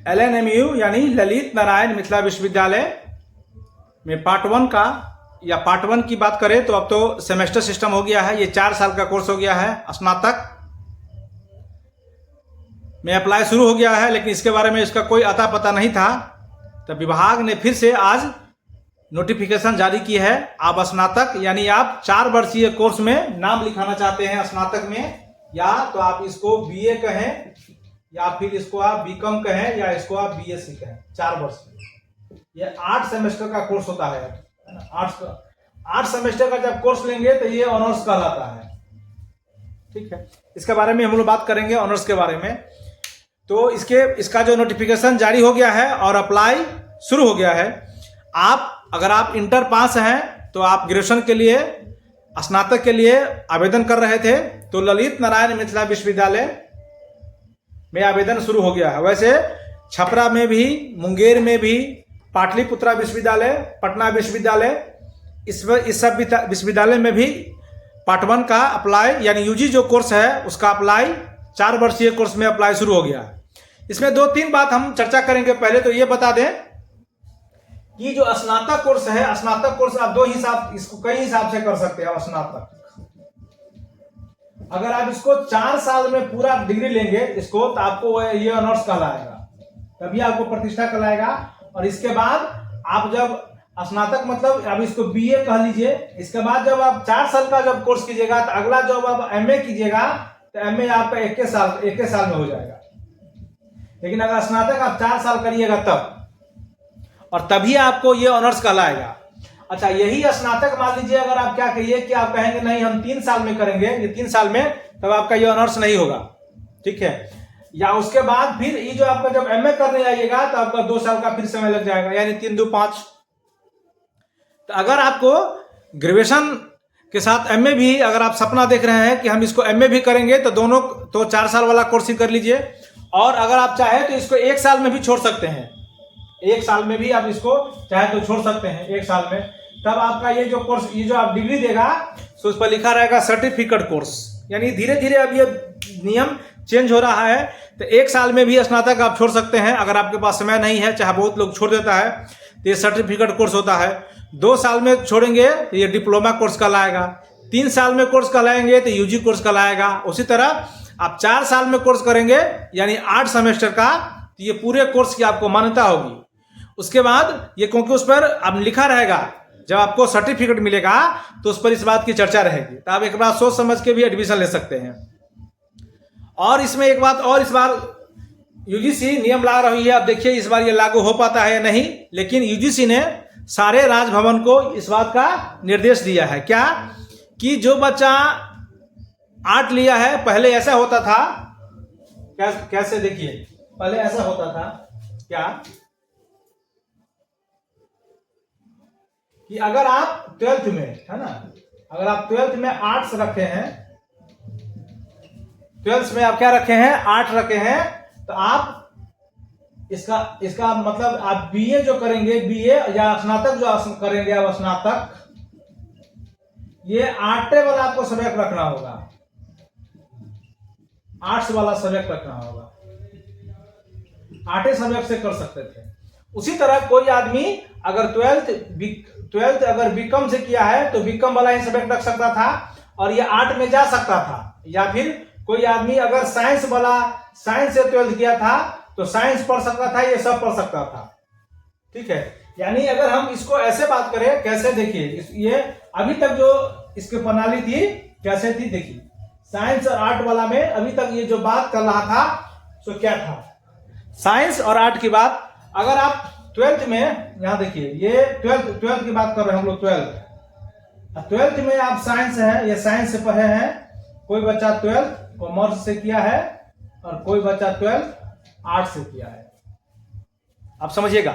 LNMU यानी ललित नारायण मिथिला विश्वविद्यालय में पार्ट 1 का या पार्ट 1 की बात करें तो अब तो सेमेस्टर सिस्टम हो गया है। ये 4 साल का कोर्स हो गया है। स्नातक में अप्लाई शुरू हो गया है, लेकिन इसके बारे में इसका कोई अता पता नहीं था। तो विभाग ने फिर से आज नोटिफिकेशन जारी की है। आप स्नातक यानी आप 4 वर्षीय कोर्स में नाम लिखाना चाहते हैं स्नातक में, या तो आप इसको BA कहें या फिर इसको आप BCom कहें या इसको आप BSc कहें। 4 वर्ष ये 8 सेमेस्टर का कोर्स होता है। 8 सेमेस्टर का जब कोर्स लेंगे तो ये ऑनर्स कहलाता है। ठीक है, इसके बारे में हम लोग बात करेंगे ऑनर्स के बारे में। तो इसका जो नोटिफिकेशन जारी हो गया है और अप्लाई शुरू हो गया है। अगर आप इंटर पास हैं तो आप ग्रेजुएशन के लिए स्नातक के लिए आवेदन कर रहे थे तो ललित नारायण मिथिला विश्वविद्यालय में आवेदन शुरू हो गया है। वैसे छपरा में भी, मुंगेर में भी, पाटलिपुत्रा विश्वविद्यालय, पटना विश्वविद्यालय, इस सब विश्वविद्यालय में भी पार्ट 1 का अप्लाई यानी UG जो कोर्स है उसका अप्लाई 4 वर्षीय कोर्स में अप्लाई शुरू हो गया है। इसमें 2-3 बात हम चर्चा करेंगे। पहले तो ये बता दें कि जो स्नातक कोर्स है, स्नातक कोर्स आप इसको कई हिसाब से कर सकते हैं। स्नातक अगर आप इसको 4 साल में पूरा डिग्री लेंगे इसको, तो आपको ये ऑनर्स कहलाएगा, तभी आपको प्रतिष्ठा कहलाएगा। और इसके बाद आप जब स्नातक मतलब अब इसको BA कह लीजिए। इसके बाद जब आप 4 साल का जब कोर्स कीजिएगा तो अगला जब आप MA कीजिएगा तो MA आपका 1 साल में हो जाएगा। लेकिन अगर स्नातक आप 4 साल करिएगा तब, और तभी आपको ये ऑनर्स कहलाएगा। अच्छा, यही स्नातक मान लीजिए अगर आप क्या कहिए कि आप कहेंगे नहीं हम 3 साल में करेंगे, ये 3 साल में, तब आपका ये ऑनर्स नहीं होगा। ठीक है, या उसके बाद फिर ये जो आपका जब MA करने आइएगा तो आपका 2 साल का फिर समय लग जाएगा, यानी 3 2 5। तो अगर आपको ग्रेजुएशन के साथ MA भी अगर आप सपना देख रहे हैं कि हम इसको MA भी करेंगे तो दोनों तो 4 साल वाला कोर्स ही कर लीजिए। और अगर आप चाहे तो इसको 1 साल में भी छोड़ सकते हैं। 1 साल में भी आप इसको चाहे तो छोड़ सकते हैं 1 साल में। तब आपका ये जो कोर्स, ये जो आप डिग्री देगा तो उस पर लिखा रहेगा सर्टिफिकेट कोर्स। यानी धीरे धीरे अब ये नियम चेंज हो रहा है। तो 1 साल में भी स्नातक आप छोड़ सकते हैं अगर आपके पास समय नहीं है, चाहे बहुत लोग छोड़ देता है। तो ये सर्टिफिकेट कोर्स होता है। 2 साल में छोड़ेंगे तो ये डिप्लोमा कोर्स कहलाएगा। 3 साल में कोर्स कहलाएंगे तो UG कोर्स कहलाएगा। उसी तरह आप 4 साल में कोर्स करेंगे यानी 8 सेमेस्टर का, तो ये पूरे कोर्स की आपको मान्यता होगी। उसके बाद ये, क्योंकि उस पर अब लिखा रहेगा, जब आपको सर्टिफिकेट मिलेगा तो उस पर इस बात की चर्चा रहेगी। तो आप एक बार सोच समझ के भी एडमिशन ले सकते हैं। और इसमें एक बात और, इस बार UGC नियम ला रही है। अब देखिए इस बार ये लागू हो पाता है या नहीं, लेकिन UGC ने सारे राजभवन को इस बात का निर्देश दिया है। क्या कि जो बच्चा आर्ट लिया है, पहले ऐसा होता था, कैसे देखिए, पहले ऐसा होता था क्या कि अगर आप 12th में, है ना, अगर आप 12th में आर्ट्स रखे हैं, 12th में आप क्या रखे हैं, आर्ट रखे हैं, तो आप इसका मतलब आप BA जो करेंगे, BA या स्नातक जो करेंगे आप स्नातक, ये आर्टे वाला आपको सब्जेक्ट रखना होगा, आर्ट्स वाला सब्जेक्ट रखना होगा। आर्टे सब्जेक्ट से कर सकते थे। उसी तरह कोई आदमी अगर 12th अगर BCom से किया है तो BCom वाला ही सब्जेक्ट रख सकता था और ये आर्ट में जा सकता था। या फिर कोई आदमी अगर साइंस से 12th किया था तो साइंस पढ़ सकता था, ये सब पढ़ सकता था। ठीक है, यानी अगर हम इसको ऐसे बात करें, कैसे देखिए, ये अभी तक जो इसकी प्रणाली थी कैसे थी, देखिए साइंस और आर्ट वाला में अभी तक ये जो बात कर रहा था सो क्या था, साइंस और आर्ट की बात। अगर आप 12th में, यहां देखिए ये 12th की बात कर रहे हैं हम लोग। 12th में आप साइंस है, ये साइंस से पढ़े हैं, कोई बच्चा 12th कॉमर्स से किया है और कोई बच्चा 12th आर्ट से किया है। आप समझिएगा,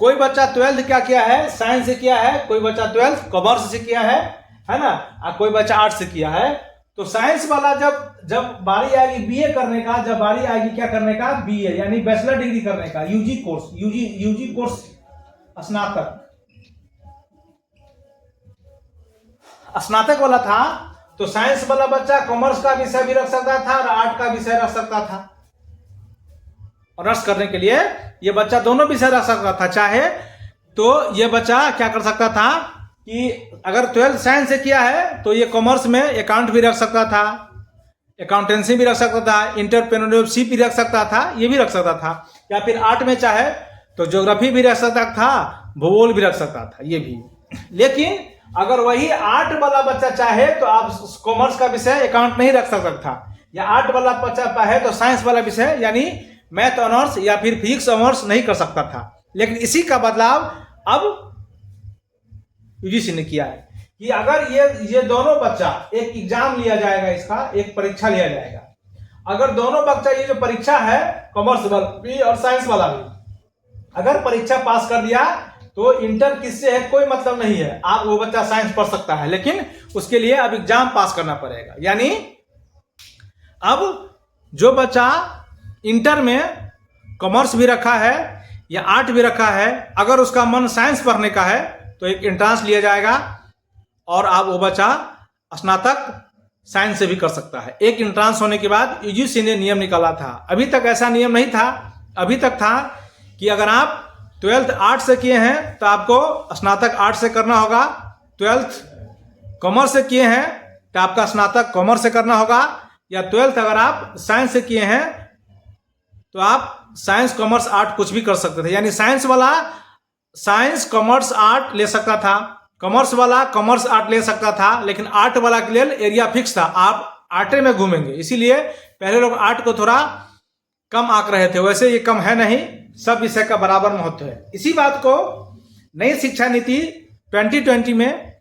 कोई बच्चा 12th क्या किया है, साइंस से किया है, कोई बच्चा 12th कॉमर्स से किया है ना, और कोई बच्चा आर्ट से किया है। तो साइंस वाला जब बारी आएगी BA करने का, जब बारी आएगी क्या करने का, BA यानी बैचलर डिग्री करने का, UG कोर्स स्नातक वाला था, तो साइंस वाला बच्चा कॉमर्स का विषय भी रख सकता था और आर्ट का विषय रख सकता था। ऑनर्स करने के लिए ये बच्चा दोनों विषय रख सकता था। चाहे तो ये बच्चा क्या कर सकता था कि अगर 12th साइंस से किया है तो ये कॉमर्स में अकाउंट भी रख सकता था, अकाउंटेंसी भी रख सकता था, एंटरप्रेन्योरशिप भी रख सकता था, ये भी रख सकता था। या फिर आर्ट में चाहे तो ज्योग्राफी भी रख सकता था, भूगोल भी रख सकता था, ये भी। लेकिन अगर वही आर्ट वाला बच्चा चाहे तो आप कॉमर्स का विषय अकाउंट नहीं रख सकता था, या आर्ट वाला बच्चा चाहे तो साइंस वाला विषय यानी मैथ ऑनर्स या फिर फिजिक्स ऑनर्स नहीं कर सकता था। लेकिन इसी का बदलाव अब यूजीसी ने किया है कि अगर ये दोनों बच्चा एक एग्जाम लिया जाएगा, इसका एक परीक्षा लिया जाएगा। अगर दोनों बच्चा ये जो परीक्षा है कॉमर्स वाला भी और साइंस वाला भी, अगर परीक्षा पास कर दिया तो इंटर किससे है कोई मतलब नहीं है, आप वो बच्चा साइंस पढ़ सकता है, लेकिन उसके लिए अब एग्जाम पास करना पड़ेगा। यानी अब जो बच्चा इंटर में कॉमर्स भी रखा है या आर्ट भी रखा है, अगर उसका मन साइंस पढ़ने का है तो एक एंट्रांस लिया जाएगा और आप वो बच्चा स्नातक साइंस से भी कर सकता है। एक एंट्रांस होने के बाद यूजीसी ने नियम निकाला था, अभी तक ऐसा नियम नहीं था। अभी तक था कि अगर आप 12th आर्ट से किए हैं तो आपको स्नातक आर्ट से करना होगा, 12th कॉमर्स से किए हैं तो आपका स्नातक कॉमर्स से करना होगा, या 12th अगर आप साइंस से किए हैं तो आप साइंस कॉमर्स आर्ट कुछ भी कर सकते थे। यानी साइंस वाला साइंस कॉमर्स आर्ट ले सकता था, कॉमर्स वाला कॉमर्स आर्ट ले सकता था, लेकिन आर्ट वाला के लिए एरिया फिक्स था, आप आर्ट में घूमेंगे। इसीलिए पहले लोग आर्ट को थोड़ा कम आंक रहे थे, वैसे ये कम है नहीं, सब विषय का बराबर महत्व है। इसी बात को नई शिक्षा नीति 2020 में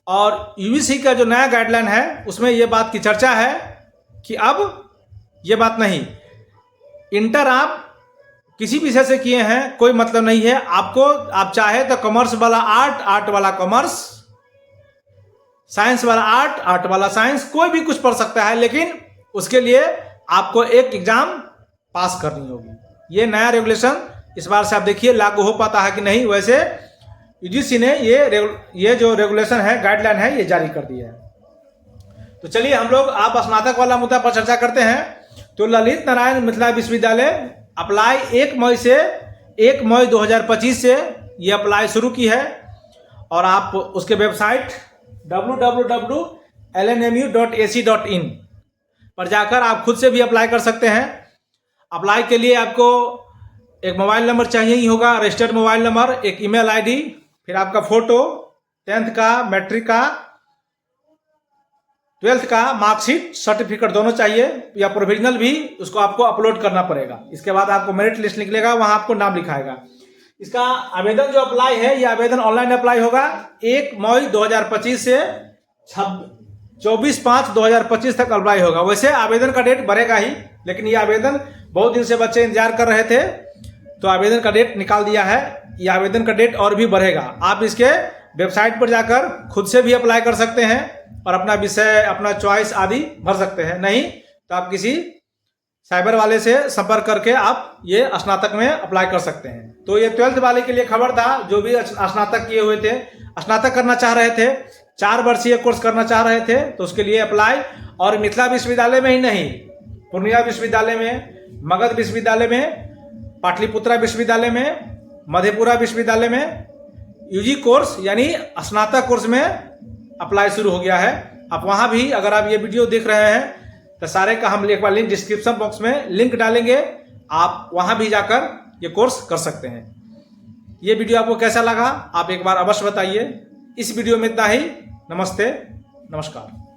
और यूजीसी का जो नया गाइडलाइन है उसमें ये बात की चर्चा है कि अब ये बात नहीं, इंटर आप किसी विषय से किए हैं कोई मतलब नहीं है, आपको आप चाहे तो कॉमर्स वाला आर्ट, आर्ट वाला कॉमर्स, साइंस वाला आर्ट, आर्ट वाला साइंस, कोई भी कुछ पढ़ सकता है, लेकिन उसके लिए आपको एक एग्जाम पास करनी होगी। ये नया रेगुलेशन इस बार से आप देखिए लागू हो पाता है कि नहीं। वैसे यूजीसी ने ये जो रेगुलेशन है, गाइडलाइन है, ये जारी कर दिया है। तो चलिए हम लोग आप स्नातक वाला मुद्दा पर चर्चा करते हैं। तो ललित नारायण मिथिला विश्वविद्यालय अप्लाई 1 मई 2025 से ये अप्लाई शुरू की है और आप उसके वेबसाइट www.lnmu.ac.in पर जाकर आप खुद से भी अप्लाई कर सकते हैं। अप्लाई के लिए आपको एक मोबाइल नंबर चाहिए ही होगा, रजिस्टर्ड मोबाइल नंबर, एक ईमेल आईडी, फिर आपका फोटो, 10th का, मैट्रिक का, 12th का मार्कशीट, सर्टिफिकेट दोनों चाहिए, या प्रोविजनल भी उसको आपको अपलोड करना पड़ेगा। इसके बाद आपको मेरिट लिस्ट निकलेगा, वहां आपको नाम लिखाएगा। इसका आवेदन जो अप्लाई है, ये आवेदन ऑनलाइन अप्लाई होगा 1 मई 2025 से 24/5/2025 तक अप्लाई होगा। वैसे आवेदन का डेट बढ़ेगा ही, लेकिन ये आवेदन बहुत दिन से बच्चे इंतजार कर रहे थे तो आवेदन का डेट निकाल दिया है। ये आवेदन का डेट और भी बढ़ेगा। आप इसके वेबसाइट पर जाकर खुद से भी अप्लाई कर सकते हैं और अपना विषय, अपना चॉइस आदि भर सकते हैं। नहीं तो आप किसी साइबर वाले से संपर्क करके आप ये स्नातक में अप्लाई कर सकते हैं। तो ये 12th वाले के लिए खबर था, जो भी स्नातक किए हुए थे, स्नातक करना चाह रहे थे, 4 वर्षीय कोर्स करना चाह रहे थे, तो उसके लिए अप्लाई। और मिथिला विश्वविद्यालय में ही नहीं, पूर्णिया विश्वविद्यालय में, मगध विश्वविद्यालय में, पाटलिपुत्रा विश्वविद्यालय में, मधेपुरा विश्वविद्यालय में यूजी कोर्स यानी स्नातक कोर्स में अप्लाई शुरू हो गया है। आप वहां भी, अगर आप ये वीडियो देख रहे हैं तो सारे का हम एक बार लिंक डिस्क्रिप्शन बॉक्स में लिंक डालेंगे, आप वहां भी जाकर ये कोर्स कर सकते हैं। ये वीडियो आपको कैसा लगा आप एक बार अवश्य बताइए। इस वीडियो में इतना ही। नमस्ते, नमस्कार।